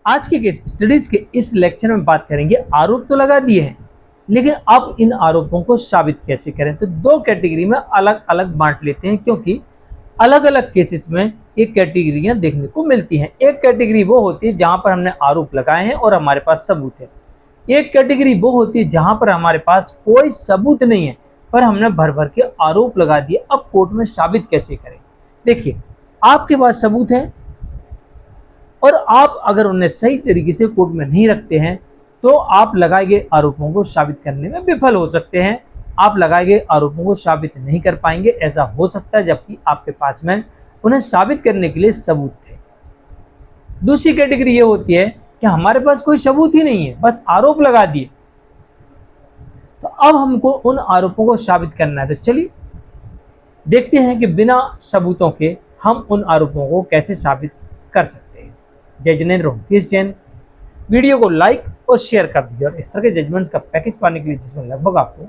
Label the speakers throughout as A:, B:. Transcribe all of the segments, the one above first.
A: आज के case studies के इस लेक्चर में बात करेंगे, आरोप तो लगा दिए हैं लेकिन अब इन आरोपों को साबित कैसे करें। तो दो कैटेगरी में अलग अलग बांट लेते हैं, क्योंकि अलग अलग केसेस में ये कैटेगरियां देखने को मिलती हैं। एक कैटेगरी वो होती है जहां पर हमने आरोप लगाए हैं और हमारे पास सबूत है। एक कैटेगरी वो होती है जहां पर हमारे पास कोई सबूत नहीं है पर हमने भर भर के आरोप लगा दिए। अब कोर्ट में साबित कैसे करें। देखिए, आपके पास सबूत है और आप अगर उन्हें सही तरीके से कोर्ट में नहीं रखते हैं तो आप लगाए गए आरोपों को साबित करने में विफल हो सकते हैं। आप लगाए गए आरोपों को साबित नहीं कर पाएंगे। ऐसा हो सकता है जबकि आपके पास में उन्हें साबित करने के लिए सबूत थे। दूसरी कैटेगरी ये होती है कि हमारे पास कोई सबूत ही नहीं है, बस आरोप लगा दिए। तो अब हमको उन आरोपों को साबित करना है। तो चलिए देखते हैं कि बिना सबूतों के हम उन आरोपों को कैसे साबित कर सकते हैं। जज रोकेश जैन, वीडियो को लाइक और शेयर कर दीजिए और इस तरह के जजमेंट्स का पैकेज पाने के लिए जिसमें लगभग आपको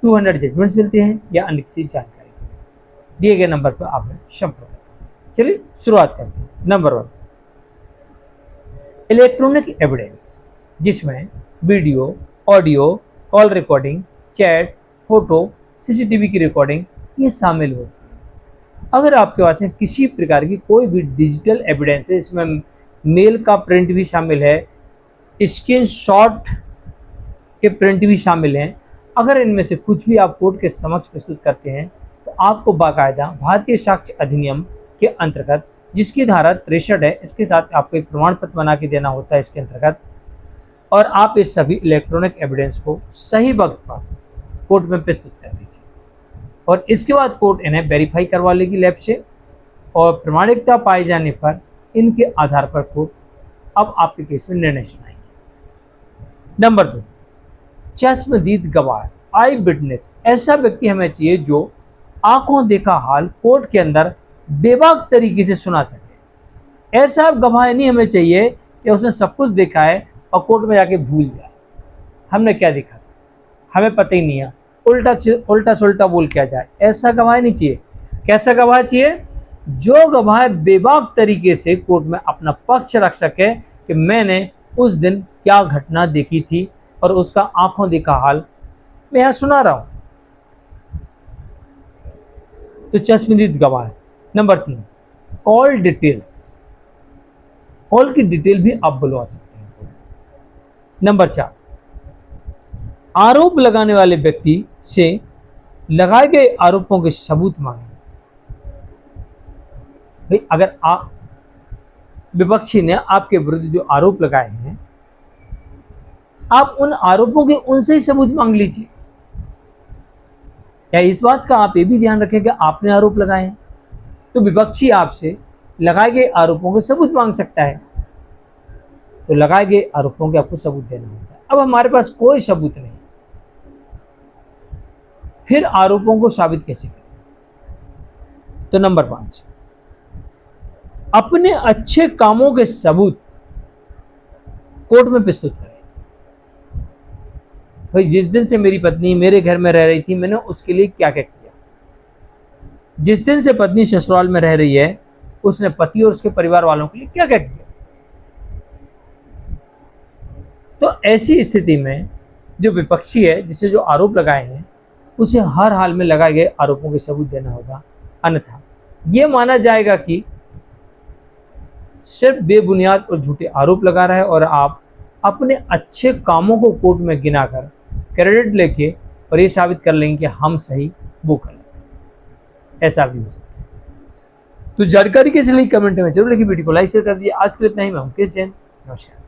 A: 200 जजमेंट्स मिलते हैं या अन्य किसी जानकारी के लिए दिए गए नंबर पर आप संपर्क कर सकते हैं। चलिए शुरुआत करते हैं। नंबर 1, इलेक्ट्रॉनिक एविडेंस, जिसमें video, audio, call recording, chat, photo, CCTV की रिकॉर्डिंग ये शामिल होती है। अगर आपके पास में किसी प्रकार की कोई भी डिजिटल एविडेंस है, इसमें मेल का प्रिंट भी शामिल है, स्क्रीनशॉट के प्रिंट भी शामिल हैं, अगर इनमें से कुछ भी आप कोर्ट के समक्ष प्रस्तुत करते हैं तो आपको बाकायदा भारतीय साक्ष्य अधिनियम के अंतर्गत, जिसकी धारा 63 है, इसके साथ आपको एक प्रमाण पत्र बना के देना होता है इसके अंतर्गत, और आप इस सभी इलेक्ट्रॉनिक एविडेंस को सही वक्त पर कोर्ट में प्रस्तुत कर दीजिए और इसके बाद कोर्ट इन्हें वेरीफाई करवा लेगी लैब से और प्रमाणिकता पाए जाने पर इनके आधार पर कोर्ट अब आपके केस में निर्णय सुनाएंगे। नंबर 2, चश्मदीद गवाह, आई विटनेस, ऐसा व्यक्ति हमें चाहिए जो आंखों देखा हाल कोर्ट के अंदर बेबाक तरीके से सुना सके। ऐसा गवाह नहीं हमें चाहिए कि उसने सब कुछ देखा है और कोर्ट में जाके भूल जाए हमने क्या देखा था, हमें पता ही नहीं है, उल्टा सुल्टा बोल क्या जाए। ऐसा गवाह नहीं चाहिए। कैसा गवाह चाहिए? जो गवाह बेबाक तरीके से कोर्ट में अपना पक्ष रख सके कि मैंने उस दिन क्या घटना देखी थी और उसका आंखों देखा हाल मैं यहां सुना रहा हूं। तो चश्मदीद गवाह। नंबर 3, कॉल डिटेल्स, कॉल की डिटेल भी आप बुलवा सकते हैं। नंबर 4, आरोप लगाने वाले व्यक्ति से लगाए गए आरोपों के सबूत मांगे। भाई, अगर आप विपक्षी ने आपके विरुद्ध जो आरोप लगाए हैं, आप उन आरोपों के उनसे ही सबूत मांग लीजिए। या इस बात का आप ये भी ध्यान रखें कि आपने आरोप लगाए हैं तो विपक्षी आपसे लगाए गए आरोपों के सबूत मांग सकता है। तो लगाए गए आरोपों के आपको सबूत देना होता है। अब हमारे पास कोई सबूत नहीं, फिर आरोपों को साबित कैसे करें? तो नंबर 5, अपने अच्छे कामों के सबूत कोर्ट में प्रस्तुत करें। भाई, जिस दिन से मेरी पत्नी मेरे घर में रह रही थी मैंने उसके लिए क्या क्या किया। जिस दिन से पत्नी ससुराल में रह रही है उसने पति और उसके परिवार वालों के लिए क्या क्या किया। तो ऐसी स्थिति में जो विपक्षी है, जिसे जो आरोप लगाए हैं, उसे हर हाल में लगाए गए आरोपों के सबूत देना होगा, अन्यथा यह माना जाएगा कि सिर्फ बेबुनियाद और झूठे आरोप लगा रहा है और आप अपने अच्छे कामों को कोर्ट में गिनाकर क्रेडिट लेके और ये साबित कर लेंगे कि हम सही वो कर लेंगे। ऐसा भी हो सकता है। तो जानकारी के लिए कमेंट में जरूर लिखिए, वीडियो को लाइक शेयर कर दिए। आज के लिए इतना ही। मैं मुकेश जैन, नमस्कार।